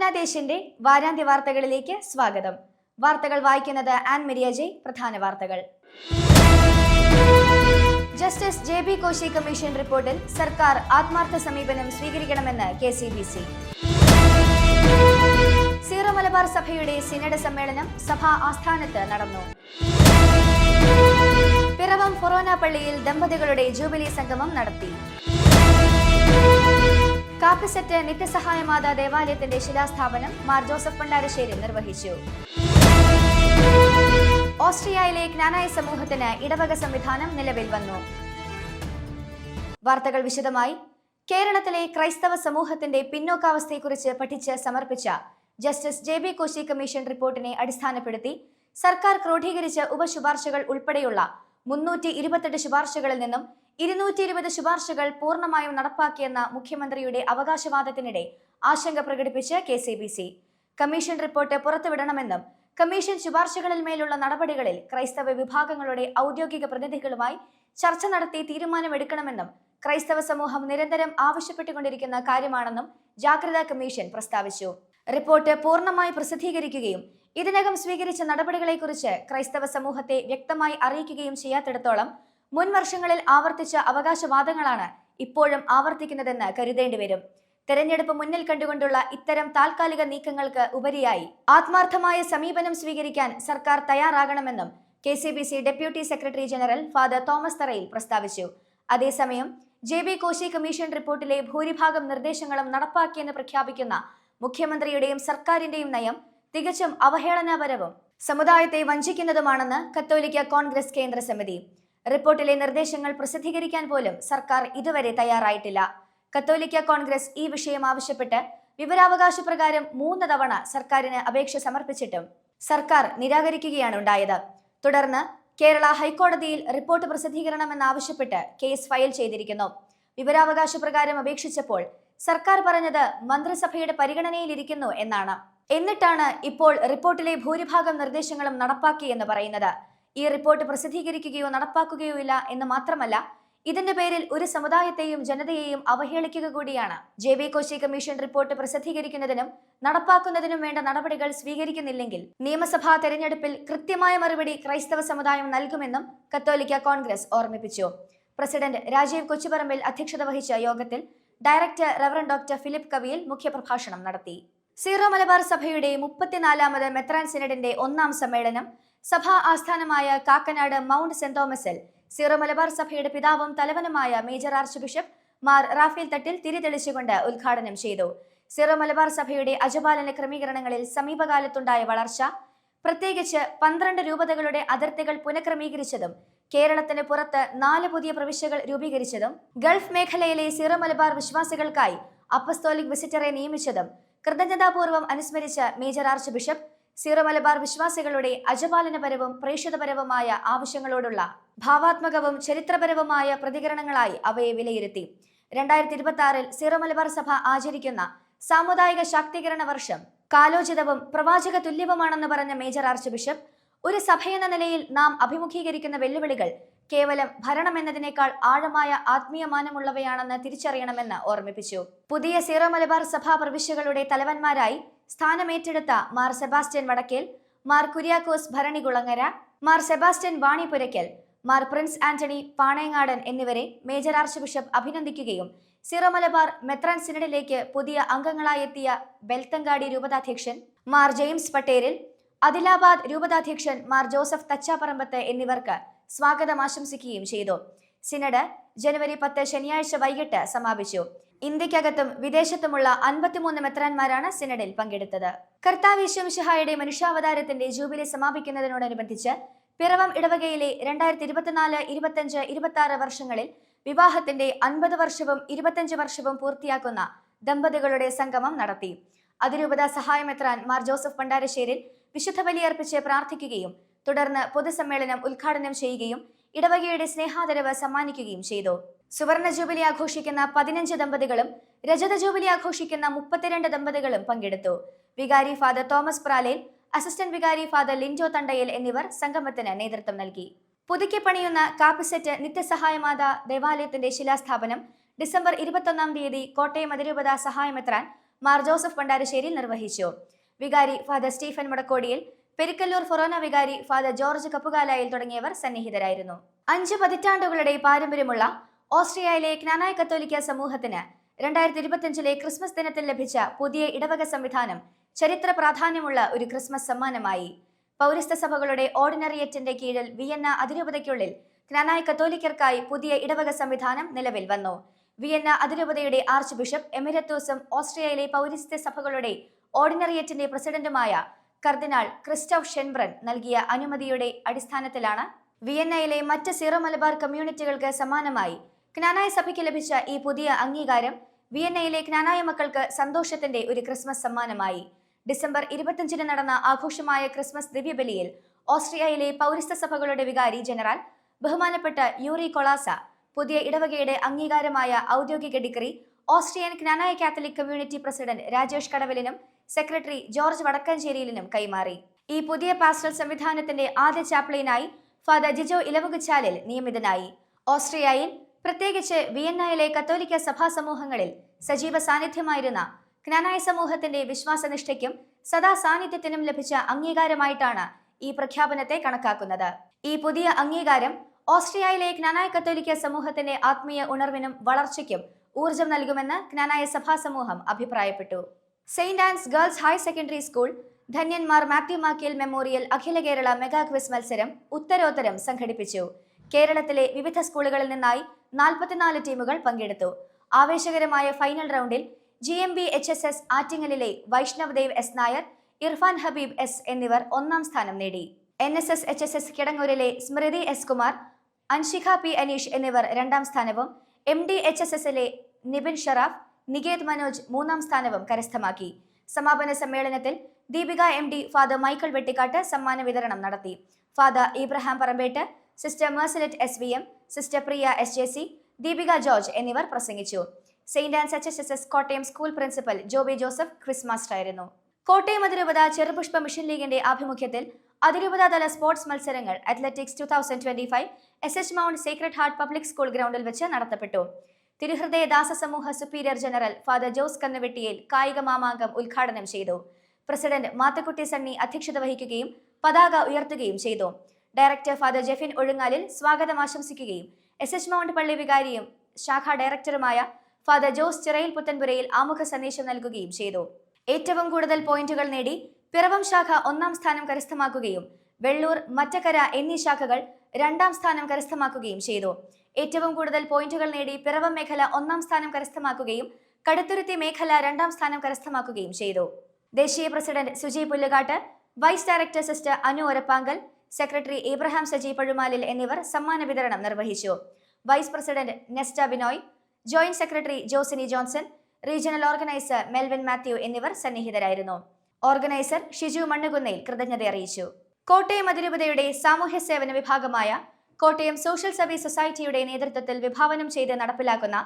ബംഗ്ലാദേശിന്റെ വാരാന്ത്യ വാർത്തകളിലേക്ക് സ്വാഗതം. വാർത്തകൾ വായിക്കുന്നത് ആൻ മരിയ ജെ. പ്രധാന വാർത്തകൾ. ജസ്റ്റിസ് JB കോശി കമ്മീഷൻ റിപ്പോർട്ടിൽ സർക്കാർ ആത്മാർത്ഥ സമീപനം സ്വീകരിക്കണമെന്ന് KCBC. സീറോ മലബാർ സഭയുടെ സിനഡ് സമ്മേളനം സഭാ ആസ്ഥാനത്ത് നടന്നു. പിറവം ഫൊറോന പള്ളിയിൽ ദമ്പതികളുടെ ജൂബിലി സംഗമം നടത്തി. കാപ്പിസെറ്റ് നിത്യസഹായമാതാ ദേവാലയത്തിന്റെ ശിലാസ്ഥാപനം മാർ ജോസഫ് പണ്ടാരശ്ശേരി നിർവഹിച്ചു. ഓസ്ട്രിയയിലെ ജ്ഞാനായ സമൂഹത്തിന് ഇടവക സംവിധാനം നിലവിൽ വന്നു. വാർത്തകൾ വിശദമായി. കേരളത്തിലെ ക്രൈസ്തവ സമൂഹത്തിന്റെ പിന്നോക്കാവസ്ഥയെക്കുറിച്ച് പഠിച്ച് സമർപ്പിച്ച ജസ്റ്റിസ് JB കോശി കമ്മീഷൻ റിപ്പോർട്ടിനെ അടിസ്ഥാനപ്പെടുത്തി സർക്കാർ ക്രോഡീകരിച്ച ഉപശുപാർശകൾ ഉൾപ്പെടെയുള്ള 328 ശുപാർശകളിൽ നിന്നും 220 ശുപാർശകൾ പൂർണ്ണമായും നടപ്പാക്കിയെന്ന മുഖ്യമന്ത്രിയുടെ അവകാശവാദത്തിനിടെ ആശങ്ക പ്രകടിപ്പിച്ച് KCBC. കമ്മീഷൻ റിപ്പോർട്ട് പുറത്തുവിടണമെന്നും കമ്മീഷൻ ശുപാർശകളിൽ മേലുള്ള നടപടികളിൽ ക്രൈസ്തവ വിഭാഗങ്ങളുടെ ഔദ്യോഗിക പ്രതിനിധികളുമായി ചർച്ച നടത്തി തീരുമാനമെടുക്കണമെന്നും ക്രൈസ്തവ സമൂഹം നിരന്തരം ആവശ്യപ്പെട്ടുകൊണ്ടിരിക്കുന്ന കാര്യമാണെന്നും ജാഗ്രതാ കമ്മീഷൻ പ്രസ്താവിച്ചു. റിപ്പോർട്ട് പൂർണ്ണമായി പ്രസിദ്ധീകരിക്കുകയും ഇതിനകം സ്വീകരിച്ച നടപടികളെക്കുറിച്ച് ക്രൈസ്തവ സമൂഹത്തെ വ്യക്തമായി അറിയിക്കുകയും ചെയ്യാത്തിടത്തോളം മുൻ വർഷങ്ങളിൽ ആവർത്തിച്ച അവകാശവാദങ്ങളാണ് ഇപ്പോഴും ആവർത്തിക്കുന്നതെന്ന് കരുതേണ്ടി വരും. തെരഞ്ഞെടുപ്പ് മുന്നിൽ കണ്ടുകൊണ്ടുള്ള ഇത്തരം താൽക്കാലിക നീക്കങ്ങൾക്ക് ഉപരിയായി ആത്മാർത്ഥമായ സമീപനം സ്വീകരിക്കാൻ സർക്കാർ തയ്യാറാകണമെന്നും KCBC deputy secretary general father Thomas തറയിൽ പ്രസ്താവിച്ചു. അതേസമയം JB കോശി കമ്മീഷൻ റിപ്പോർട്ടിലെ ഭൂരിഭാഗം നിർദ്ദേശങ്ങളും നടപ്പാക്കിയെന്ന് പ്രഖ്യാപിക്കുന്ന മുഖ്യമന്ത്രിയുടെയും സർക്കാരിന്റെയും നയം തികച്ചും അവഹേളനാപരവും സമുദായത്തെ വഞ്ചിക്കുന്നതുമാണെന്ന് കത്തോലിക്ക കോൺഗ്രസ് കേന്ദ്ര സമിതി. റിപ്പോർട്ടിലെ നിർദ്ദേശങ്ങൾ പ്രസിദ്ധീകരിക്കാൻ പോലും സർക്കാർ ഇതുവരെ തയ്യാറായിട്ടില്ല. കത്തോലിക്ക കോൺഗ്രസ് ഈ വിഷയം ആവശ്യപ്പെട്ട് വിവരാവകാശ പ്രകാരം 3 തവണ സർക്കാരിന് അപേക്ഷ സമർപ്പിച്ചിട്ടും സർക്കാർ നിരാകരിക്കുകയാണ് ഉണ്ടായത്. തുടർന്ന് കേരള ഹൈക്കോടതിയിൽ റിപ്പോർട്ട് പ്രസിദ്ധീകരണമെന്നാവശ്യപ്പെട്ട് കേസ് ഫയൽ ചെയ്തിരിക്കുന്നു. വിവരാവകാശ പ്രകാരം അപേക്ഷിച്ചപ്പോൾ സർക്കാർ പറഞ്ഞത് മന്ത്രിസഭയുടെ പരിഗണനയിലിരിക്കുന്നു എന്നാണ്. എന്നിട്ടാണ് ഇപ്പോൾ റിപ്പോർട്ടിലെ ഭൂരിഭാഗം നിർദ്ദേശങ്ങളും നടപ്പാക്കിയെന്ന് പറയുന്നത്. ഈ റിപ്പോർട്ട് പ്രസിദ്ധീകരിക്കുകയോ നടപ്പാക്കുകയോ ഇല്ല എന്ന് മാത്രമല്ല, ഇതിന്റെ പേരിൽ ഒരു സമുദായത്തെയും ജനതയെയും അവഹേളിക്കുക കൂടിയാണ്. JB കോശി കമ്മീഷൻ റിപ്പോർട്ട് പ്രസിദ്ധീകരിക്കുന്നതിനും നടപ്പാക്കുന്നതിനും വേണ്ട നടപടികൾ സ്വീകരിക്കുന്നില്ലെങ്കിൽ നിയമസഭാ തെരഞ്ഞെടുപ്പിൽ കൃത്യമായ മറുപടി ക്രൈസ്തവ സമുദായം നൽകുമെന്നും കത്തോലിക്ക കോൺഗ്രസ് ഓർമ്മിപ്പിച്ചു. പ്രസിഡന്റ് രാജീവ് കൊച്ചുപറമ്പിൽ അധ്യക്ഷത വഹിച്ച യോഗത്തിൽ ഡയറക്ടർ റവറന്റ് ഡോക്ടർ ഫിലിപ്പ് കവിയിൽ മുഖ്യപ്രഭാഷണം നടത്തി. സീറോ മലബാർ സഭയുടെ 34ാമത് മെത്രാൻ സിനഡിന്റെ 1ാം സമ്മേളനം സഭാ ആസ്ഥാനമായ കാക്കനാട് മൗണ്ട് സെന്റ് തോമസിൽ സീറോ മലബാർ സഭയുടെ പിതാവും തലവനുമായ major archbishop Mar Raphael Thattil തിരിതെളിച്ചുകൊണ്ട് ഉദ്ഘാടനം ചെയ്തു. സീറോ മലബാർ സഭയുടെ അജപാലന ക്രമീകരണങ്ങളിൽ സമീപകാലത്തുണ്ടായ വളർച്ച, പ്രത്യേകിച്ച് 12 രൂപതകളുടെ അതിർത്തികൾ പുനഃക്രമീകരിച്ചതും കേരളത്തിന് പുറത്ത് 4 പുതിയ പ്രവിശ്യകൾ രൂപീകരിച്ചതും ഗൾഫ് മേഖലയിലെ സീറോ മലബാർ വിശ്വാസികൾക്കായി അപ്പസ്തോലിക് വിസിറ്ററെ നിയമിച്ചതും കൃതജ്ഞതാപൂർവ്വം അനുസ്മരിച്ച major archbishop Syro Malabar വിശ്വാസികളുടെ അജപാലനപരവും പ്രേക്ഷിതപരവുമായ ആവശ്യങ്ങളോടുള്ള ഭാവാത്മകവും ചരിത്രപരവുമായ പ്രതികരണങ്ങളായി അവയെ വിലയിരുത്തി. 2026-ൽ സീറോ മലബാർ സഭ ആചരിക്കുന്ന സാമുദായിക ശാക്തീകരണ വർഷം കാലോചിതവും പ്രവാചക തുല്യവുമാണെന്ന് പറഞ്ഞ മേജർ ആർച്ച് ബിഷപ്പ്, ഒരു സഭയെന്ന നിലയിൽ നാം അഭിമുഖീകരിക്കുന്ന വെല്ലുവിളികൾ കേവലം ഭരണം എന്നതിനേക്കാൾ ആഴമായ ആത്മീയ മാനമുള്ളവയാണെന്ന് തിരിച്ചറിയണമെന്ന് ഓർമ്മിപ്പിച്ചു. പുതിയ സീറോ മലബാർ സഭാ പ്രവിശ്യകളുടെ തലവന്മാരായി സ്ഥാനമേറ്റെടുത്ത മാർ സെബാസ്റ്റ്യൻ വടക്കേൽ, മാർ കുര്യാക്കോസ് ഭരണികുളങ്ങര, മാർ സെബാസ്റ്റ്യൻ വാണിപുരയ്ക്കൽ, മാർ പ്രിൻസ് ആന്റണി പാണയങ്ങാടൻ എന്നിവരെ മേജർ ആർച്ച് ബിഷപ്പ് അഭിനന്ദിക്കുകയും സീറോ മലബാർ മെത്രാൻ സിനഡിലേക്ക് പുതിയ അംഗങ്ങളായെത്തിയ ബെൽത്തങ്കാടി രൂപതാധ്യക്ഷൻ മാർ ജെയിംസ് പട്ടേരിൽ, അദിലാബാദ് രൂപതാധ്യക്ഷൻ മാർ ജോസഫ് തച്ചാപ്പറമ്പത്ത് എന്നിവർക്ക് സ്വാഗതം ആശംസിക്കുകയും ചെയ്തു. സിനഡ് ജനുവരി 10 ശനിയാഴ്ച വൈകിട്ട് സമാപിച്ചു. ഇന്ത്യക്കകത്തും വിദേശത്തുമുള്ള 53 മെത്രാന്മാരാണ് സിനഡിൽ പങ്കെടുത്തത്. കർത്താവ് യേശു മിശിഹായുടെ മനുഷ്യാവതാരത്തിന്റെ ജൂബിലി സമാപിക്കുന്നതിനോടനുബന്ധിച്ച് പിറവം ഇടവകയിലെ 2024, 25, 26 വർഷങ്ങളിൽ വിവാഹത്തിന്റെ 50 വർഷവും 25 വർഷവും പൂർത്തിയാക്കുന്ന ദമ്പതികളുടെ സംഗമം നടത്തി. അതിരൂപത സഹായമെത്രാൻ മാർ ജോസഫ് പണ്ടാരശ്ശേരിൽ വിശുദ്ധ ബലിയർപ്പിച്ച് പ്രാർത്ഥിക്കുകയും തുടർന്ന് പൊതുസമ്മേളനം ഉദ്ഘാടനം ചെയ്യുകയും ഇടവകയുടെ സ്നേഹാദരവ് സമ്മാനിക്കുകയും ചെയ്തു. സുവർണ ജൂബിലി ആഘോഷിക്കുന്ന 15 ദമ്പതികളും രജത ജൂബിലി ആഘോഷിക്കുന്ന 32 ദമ്പതികളും പങ്കെടുത്തു. വികാരി ഫാദർ തോമസ് പ്രാലേൽ, അസിസ്റ്റന്റ് വികാരി ഫാദർ ലിൻജോ തണ്ടയിൽ എന്നിവർ സംഗമത്തിന് നേതൃത്വം നൽകി. പുതുക്കി പണിയുന്ന കാപ്പിസെറ്റ് നിത്യസഹായമാതാ ദേവാലയത്തിന്റെ ശിലാസ്ഥാപനം ഡിസംബർ 21-ാം തീയതി കോട്ടയം അതിരൂപത സഹായമെത്രാൻ മാർ ജോസഫ് പണ്ടാരശ്ശേരിയിൽ നിർവഹിച്ചു. വികാരി ഫാദർ സ്റ്റീഫൻ മുടക്കോടിയിൽ, പെരിക്കല്ലൂർ ഫൊറോന വികാരി ഫാദർ ജോർജ് കപ്പുകാലായിൽ തുടങ്ങിയവർ സന്നിഹിതരായിരുന്നു. 5 പതിറ്റാണ്ടുകളുടെ പാരമ്പര്യമുള്ള ഓസ്ട്രിയയിലെ ക്നാനായ കത്തോലിക്ക സമൂഹത്തിന് 2025 ക്രിസ്മസ് ദിനത്തിൽ ലഭിച്ച പുതിയ ഇടവക സംവിധാനം ചരിത്ര പ്രാധാന്യമുള്ള ഒരു ക്രിസ്മസ് സമ്മാനമായി. പൗരസ്ത്യ സഭകളുടെ ഓർഡിനറിയറ്റിന്റെ കീഴിൽ വിയന്ന അതിരൂപതയ്ക്കുള്ളിൽ ക്നാനായ കത്തോലിക്കർക്കായി പുതിയ ഇടവക സംവിധാനം നിലവിൽ വന്നു. വിയന്ന അതിരൂപതയുടെ ആർച്ച് ബിഷപ്പ് എമിരത്തോസും ഓസ്ട്രിയയിലെ പൗരസ്ത്യ സഭകളുടെ ഓർഡിനറിയറ്റിന്റെ പ്രസിഡന്റുമായ കർദിനാൾ ക്രിസ്റ്റോഫ് ഷെൻബ്രൻ നൽകിയ അനുമതിയുടെ അടിസ്ഥാനത്തിലാണ് വിയന്നയിലെ മറ്റ് സീറോ മലബാർ കമ്മ്യൂണിറ്റികൾക്ക് സമാനമായി ക്നാനായ സഭയ്ക്ക് ലഭിച്ച ഈ പുതിയ അംഗീകാരം വിയന്നയിലെ ക്നാനായ മക്കൾക്ക് സന്തോഷത്തിന്റെ ഒരു ക്രിസ്മസ് സമ്മാനമായി. ഡിസംബർ 25 നടന്ന ആഘോഷമായ ക്രിസ്മസ് ദിവ്യബലിയിൽ ഓസ്ട്രിയയിലെ പൗരസ്ത്യ സഭകളുടെ വികാരി ജനറൽ ബഹുമാനപ്പെട്ട യൂറി കൊളാസ പുതിയ ഇടവകയുടെ അംഗീകാരമായ ഔദ്യോഗിക decree Austrian Knanaya Catholic community president Rajesh കടവലിനും സെക്രട്ടറി ജോർജ് വടക്കഞ്ചേരിയിലിനും കൈമാറി. ഈ പുതിയ പാസ്റ്റൽ സംവിധാനത്തിന്റെ ആദ്യ ചാപ്ലിനായി ഫാദർ ജിജോ ഇലവുകുച്ചാലിൽ നിയമിതനായി. ഓസ്ട്രിയയിൽ, പ്രത്യേകിച്ച് വിയന്നയിലെ കത്തോലിക്ക സഭാ സമൂഹങ്ങളിൽ സജീവ സാന്നിധ്യമായിരുന്ന ക്നാനായ സമൂഹത്തിന്റെ വിശ്വാസനിഷ്ഠയ്ക്കും സദാ സാന്നിധ്യത്തിനും ലഭിച്ച അംഗീകാരമായിട്ടാണ് ഈ പ്രഖ്യാപനത്തെ കണക്കാക്കുന്നത്. ഈ പുതിയ അംഗീകാരം ഓസ്ട്രിയയിലെ ക്നാനായ കത്തോലിക്ക സമൂഹത്തിന്റെ ആത്മീയ ഉണർവിനും വളർച്ചയ്ക്കും ഊർജം നൽകുമെന്ന് ക്നാനായ സഭാ സമൂഹം അഭിപ്രായപ്പെട്ടു. Saint Ann's girls higher secondary school ധന്യന്മാർ മാത്യു മാക്കിയൽ മെമ്മോറിയൽ അഖില കേരള മെഗാ ക്വിസ് മത്സരം ഉത്തരോത്തരം സംഘടിപ്പിച്ചു. കേരളത്തിലെ വിവിധ സ്കൂളുകളിൽ നിന്നായി 44 ടീമുകൾ പങ്കെടുത്തു. ആവേശകരമായ ഫൈനൽ റൗണ്ടിൽ GMB HSS ആറ്റിങ്ങലിലെ Vaishnav Dev S Nair, Irfan Habib S എന്നിവർ 1ാം സ്ഥാനം നേടി. NSS HSS കിടങ്ങൂരിലെ സ്മൃതി S കുമാർ, അൻഷിഖ P അനീഷ് എന്നിവർ 2ാം സ്ഥാനവും MD HSSലെ നിബിൻ ഷറാഫ്, നികേത് മനോജ് 3ാം സ്ഥാനവും കരസ്ഥമാക്കി. സമാപന സമ്മേളനത്തിൽ ദീപിക MD ഫാദർ മൈക്കിൾ വെട്ടിക്കാട്ട് സമ്മാന വിതരണം നടത്തി. Father Ibrahim Parambettu, sister Mercylet SVM, sister Priya SJC, Deepika George എന്നിവർ പ്രസംഗിച്ചു. Saint Ann's HSS Kottayam school principal Joby Joseph quiz master ആയിരുന്നു. കോട്ടയം അതിരൂപത ചെറുപുഷ്പ മിഷൻ ലീഗിന്റെ ആഭിമുഖ്യത്തിൽ അതിരൂപതാതല സ്പോർട്സ് മത്സരങ്ങൾ athletics 2025 SH mount sacred heart public school ഗ്രൗണ്ടിൽ വെച്ച് നടത്തപ്പെട്ടു. തിരുഹൃദയ ദാസ സമൂഹ superior general father Jose Kannuvettiyil കായിക മാമാങ്കം ഉദ്ഘാടനം ചെയ്തു. പ്രസിഡന്റ് മാത്തക്കുട്ടി സണ്ണി അധ്യക്ഷത വഹിക്കുകയും പതാക ഉയർത്തുകയും ചെയ്തു. ഡയറക്ടർ ഫാദർ ജെഫിൻ ഒഴുങ്ങാലിൽ സ്വാഗതം ആശംസിക്കുകയും SH മൗണ്ട് പള്ളി വികാരിയും ശാഖാ ഡയറക്ടറുമായ ഫാദർ ജോസ് ചിറയിൽ പുത്തൻപുരയിൽ ആമുഖ സന്ദേശം നൽകുകയും ചെയ്തു. ഏറ്റവും കൂടുതൽ പോയിന്റുകൾ നേടി പിറവം ശാഖ 1ാം സ്ഥാനം കരസ്ഥമാക്കുകയും വെള്ളൂർ, മറ്റക്കര എന്നീ ശാഖകൾ 2ാം സ്ഥാനം കരസ്ഥമാക്കുകയും ചെയ്തു. ഏറ്റവും കൂടുതൽ പോയിന്റുകൾ നേടി പിറവം മേഖല 1ാം സ്ഥാനം കരസ്ഥമാക്കുകയും കടുത്തുരുത്തി മേഖല 2ാം സ്ഥാനം കരസ്ഥമാക്കുകയും ചെയ്തു. ദേശീയ president Suji Pullukattu, vice director sister Anu Orappankal, secretary Ibrahim Saji Pazhumalil എന്നിവർ സമ്മാന വിതരണം നിർവഹിച്ചു. Vice president Nesta Binoy, joint secretary Josini Johnson, regional organiser Melvin Mathew എന്നിവർ സന്നിഹിതരായിരുന്നു. ഓർഗനൈസർ ഷിജു മണ്ണുകുന്നയിൽ കൃതജ്ഞത അറിയിച്ചു. കോട്ടയം അതിരൂപതയുടെ സാമൂഹ്യ സേവന വിഭാഗമായ കോട്ടയം സോഷ്യൽ സർവീസ് സൊസൈറ്റിയുടെ നേതൃത്വത്തിൽ വിഭാവനം ചെയ്ത് നടപ്പിലാക്കുന്ന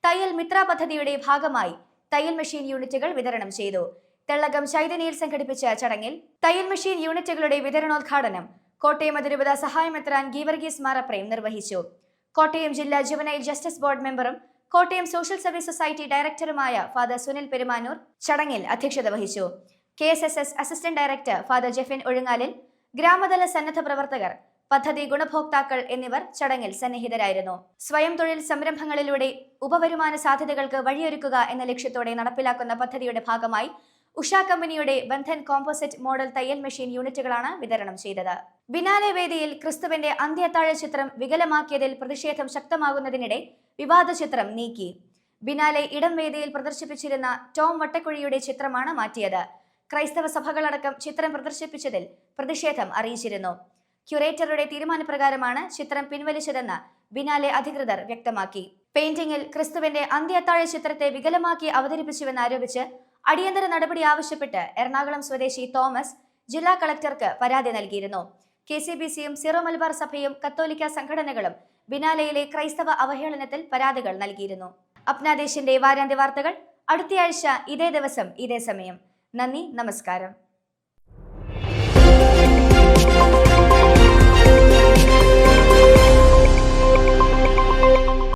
തയ്യൽ മിത്ര പദ്ധതിയുടെ ഭാഗമായി തയ്യൽ മെഷീൻ യൂണിറ്റുകൾ വിതരണം ചെയ്തു. തെള്ളകം ചൈതന്യയിൽ സംഘടിപ്പിച്ച ചടങ്ങിൽ തയ്യൽ മെഷീൻ യൂണിറ്റുകളുടെ വിതരണോദ്ഘാടനം കോട്ടയം അതിരൂപത സഹായമെത്രാൻ ഗീവർഗീസ് മാറപ്രേം നിർവഹിച്ചു. കോട്ടയം ജില്ലാ ജുവനൈൽ ജസ്റ്റിസ് ബോർഡ് മെമ്പറും കോട്ടയം സോഷ്യൽ സർവീസ് സൊസൈറ്റി ഡയറക്ടറുമായ ഫാദർ സുനിൽ പെരുമാനൂർ ചടങ്ങിൽ അധ്യക്ഷത വഹിച്ചു. KSSS assistant director father Jeffin Ozhungalil, ഗ്രാമതല സന്നദ്ധ പ്രവർത്തകർ, പദ്ധതി ഗുണഭോക്താക്കൾ എന്നിവർ ചടങ്ങിൽ സന്നിഹിതരായിരുന്നു. സ്വയം തൊഴിൽ സംരംഭങ്ങളിലൂടെ ഉപവരുമാന സാധ്യതകൾക്ക് വഴിയൊരുക്കുക എന്ന ലക്ഷ്യത്തോടെ നടപ്പിലാക്കുന്ന പദ്ധതിയുടെ ഭാഗമായി ഉഷ കമ്പനിയുടെ ബന്ധൻ കോമ്പോസിറ്റ് മോഡൽ തയ്യൽ മെഷീൻ യൂണിറ്റുകളാണ് വിതരണം ചെയ്തത്. ബിനാലെ വേദിയിൽ ക്രിസ്തുവിന്റെ അന്ത്യത്താഴ ചിത്രം വികലമാക്കിയതിൽ പ്രതിഷേധം ശക്തമാകുന്നതിനിടെ വിവാദ ചിത്രം നീക്കി. ബിനാലെ ഇടം വേദിയിൽ പ്രദർശിപ്പിച്ചിരുന്ന ടോം വട്ടക്കുഴിയുടെ ചിത്രമാണ് മാറ്റിയത്. ക്രൈസ്തവ സഭകളടക്കം ചിത്രം പ്രദർശിപ്പിച്ചതിൽ പ്രതിഷേധം അറിയിച്ചിരുന്നു. ക്യൂറേറ്ററുടെ തീരുമാനപ്രകാരമാണ് ചിത്രം പിൻവലിച്ചതെന്ന് ബിനാലെ അധികൃതർ വ്യക്തമാക്കി. പെയിന്റിംഗിൽ ക്രിസ്തുവിന്റെ അന്ത്യത്താഴ ചിത്രത്തെ വികലമാക്കി അവതരിപ്പിച്ചുവെന്നാരോപിച്ച് അടിയന്തര നടപടി ആവശ്യപ്പെട്ട് എറണാകുളം സ്വദേശി തോമസ് ജില്ലാ കളക്ടർക്ക് പരാതി നൽകിയിരുന്നു. KCBCയും സീറോ മലബാർ സഭയും കത്തോലിക്ക സംഘടനകളും ബിനാലയിലെ ക്രൈസ്തവ അവഹേളനത്തിൽ പരാതികൾ നൽകിയിരുന്നു. അപ്നാദേശിന്റെ വാരാന്ത്യ വാർത്തകൾ അടുത്തയാഴ്ച ഇതേ ദിവസം ഇതേ സമയം. നന്ദി, നമസ്കാരം.